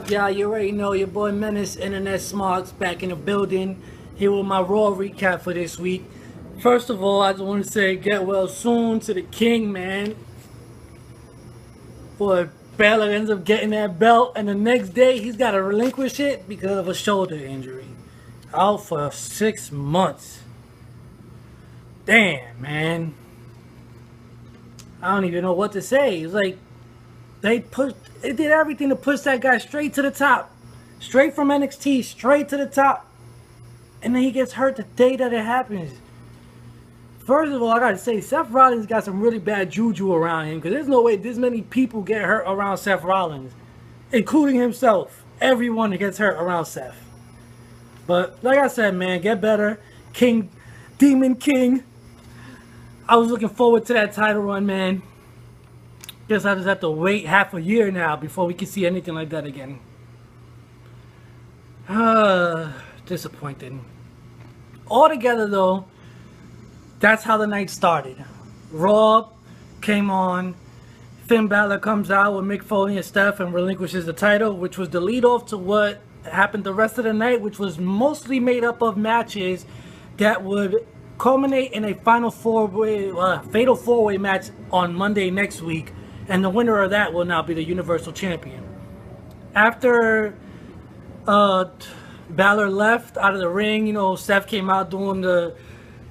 up, y'all? You already know your boy Menace, InternetSmarks, back in the building. Here with my Raw recap for this week. First of all, I just want to say get well soon to the King, man. For Balor ends up getting that belt, and the next day he's got to relinquish it because of a shoulder injury. Out for 6 months. Damn, man. I don't even know what to say. It's like they did everything to push that guy straight to the top. Straight from NXT, straight to the top. And then he gets hurt the day that it happens. First of all, I gotta say, Seth Rollins got some really bad juju around him, because there's no way this many people get hurt around Seth Rollins, including himself. Everyone that gets hurt around Seth. But like I said, man, get better. King, Demon King. I was looking forward to that title run, man. Guess I just have to wait half a year now before we can see anything like that again. Disappointing. Altogether, though, that's how the night started. Raw came on. Finn Balor comes out with Mick Foley and Steph and relinquishes the title, which was the lead-off to what happened the rest of the night, which was mostly made up of matches that would culminate in a fatal four-way match on Monday next week, and the winner of that will now be the Universal Champion. After Balor left out of the ring, you know, Seth came out doing the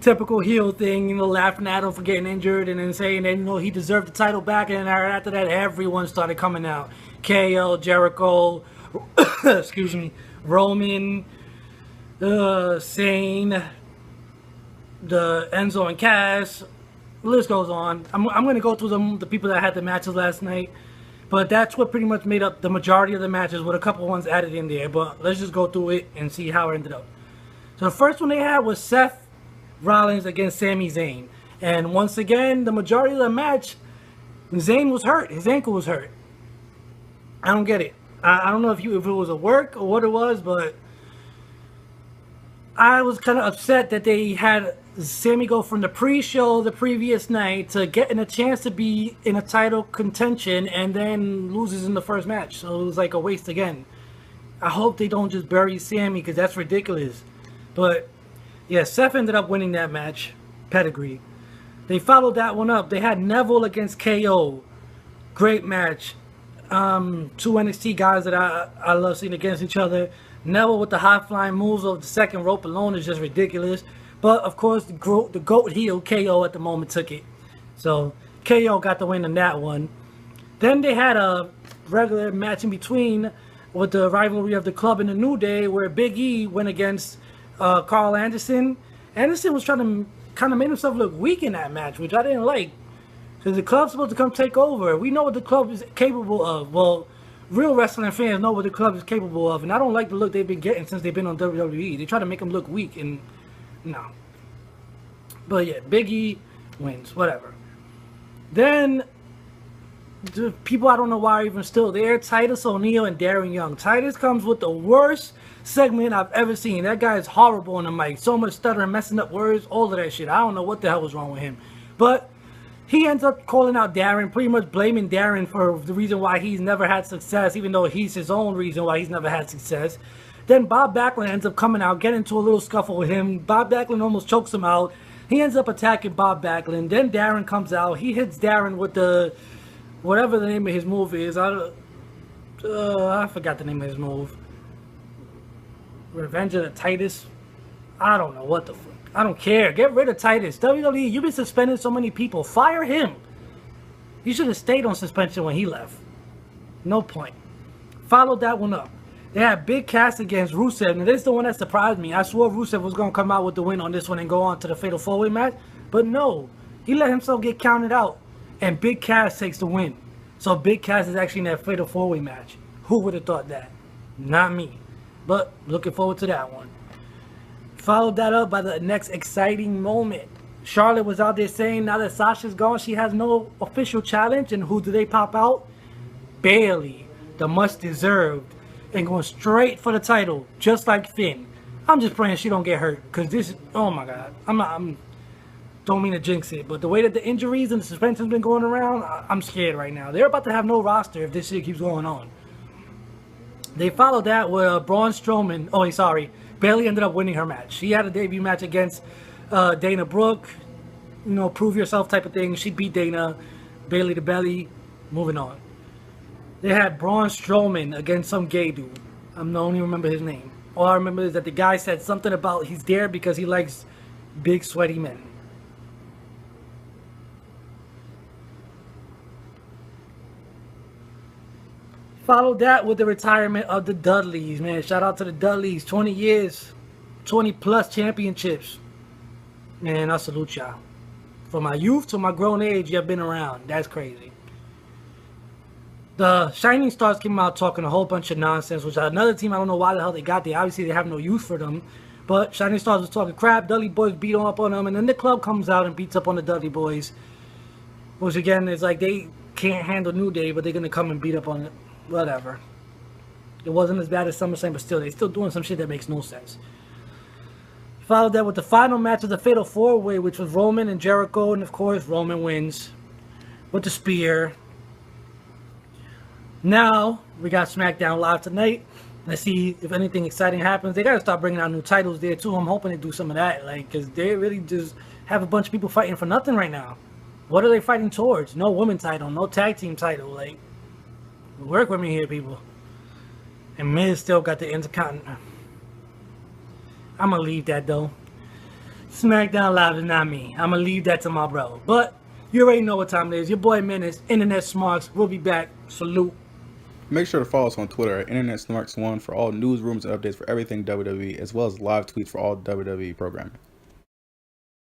typical heel thing, you know, laughing at him for getting injured and then saying that, you know, he deserved the title back, and after that everyone started coming out. KO, Jericho, excuse me, Roman, Sane, the Enzo and Cass, the list goes on. I'm going to go through the people that had the matches last night, but that's what pretty much made up the majority of the matches, with a couple ones added in there. But let's just go through it and see how it ended up. So the first one they had was Seth Rollins against Sami Zayn, and once again, the majority of the match, Zayn was hurt. His ankle was hurt. I don't get it. I don't know if it was a work or what it was, but I was kind of upset that they had Sami go from the pre-show the previous night to getting a chance to be in a title contention and then loses in the first match. So it was like a waste again. I hope they don't just bury Sami, because that's ridiculous. But yeah, Seth ended up winning that match. Pedigree. They followed that one up. They had Neville against KO. Great match. Two NXT guys that I love seeing against each other. Neville with the high-flying moves of the second rope alone is just ridiculous. But, of course, the GOAT heel, KO, at the moment took it. So, KO got the win in that one. Then they had a regular match in between with the rivalry of the Club and the New Day, where Big E went against Carl Anderson. Anderson was trying to kind of make himself look weak in that match, which I didn't like. Because the Club's supposed to come take over. We know what the Club is capable of. Well, real wrestling fans know what the Club is capable of, and I don't like the look they've been getting since they've been on WWE. They try to make them look weak, and no. But yeah, Big E wins, whatever. Then the people I don't know why are even still there, Titus O'Neil and Darren Young. Titus comes with the worst segment I've ever seen. That guy is horrible on the mic. So much stuttering, messing up words, all of that shit. I don't know what the hell was wrong with him. But he ends up calling out Darren, pretty much blaming Darren for the reason why he's never had success, even though he's his own reason why he's never had success. Then Bob Backlund ends up coming out, getting into a little scuffle with him. Bob Backlund almost chokes him out. He ends up attacking Bob Backlund. Then Darren comes out. He hits Darren with the, whatever the name of his move is. I forgot the name of his move. Revenge of the Titus. I don't know what the fuck. I don't care. Get rid of Titus. WWE, you've been suspending so many people. Fire him. He should have stayed on suspension when he left. No point. Followed that one up. They had Big Cass against Rusev. And this is the one that surprised me. I swore Rusev was going to come out with the win on this one and go on to the Fatal 4-Way match. But no. He let himself get counted out. And Big Cass takes the win. So Big Cass is actually in that Fatal 4-Way match. Who would have thought that? Not me. But looking forward to that one. Followed that up by the next exciting moment. Charlotte was out there saying now that Sasha's gone, she has no official challenge. And who do they pop out? Bayley, the much deserved, and going straight for the title, just like Finn. I'm just praying she don't get hurt, because this, oh my God, don't mean to jinx it, but the way that the injuries and the suspension's been going around, I'm scared right now. They're about to have no roster if this shit keeps going on. They followed that with Braun Strowman. Oh, sorry. Bayley ended up winning her match. She had a debut match against Dana Brooke. You know, prove yourself type of thing. She beat Dana. Bayley to belly. Moving on. They had Braun Strowman against some gay dude. I don't even remember his name. All I remember is that the guy said something about he's there because he likes big sweaty men. Followed that with the retirement of the Dudleys, man. Shout out to the Dudleys. 20 years, 20 plus championships. Man, I salute y'all. From my youth to my grown age, you've been around. That's crazy. The Shining Stars came out talking a whole bunch of nonsense, which another team, I don't know why the hell they got there. Obviously, they have no use for them. But Shining Stars was talking crap. Dudley Boys beat up on them. And then the club comes out and beats up on the Dudley Boys. Which, again, is like they can't handle New Day, but they're going to come and beat up on it. Whatever. It wasn't as bad as SummerSlam, but still, they're still doing some shit that makes no sense. Followed that with the final match of the Fatal 4-Way, which was Roman and Jericho, and of course, Roman wins with the spear. Now, we got SmackDown Live tonight. Let's see if anything exciting happens. They gotta start bringing out new titles there, too. I'm hoping they do some of that, like, because they really just have a bunch of people fighting for nothing right now. What are they fighting towards? No women's title, no tag team title, like... Work with me here, people. And Miz still got the Intercontinental. I'm gonna leave that though. SmackDown Live is not me. I'm gonna leave that to my bro. But you already know what time it is. Your boy Menace, InternetSmarks. We'll be back. Salute. Make sure to follow us on Twitter at InternetSmarks1 for all news, rumors, and updates for everything WWE, as well as live tweets for all WWE programming.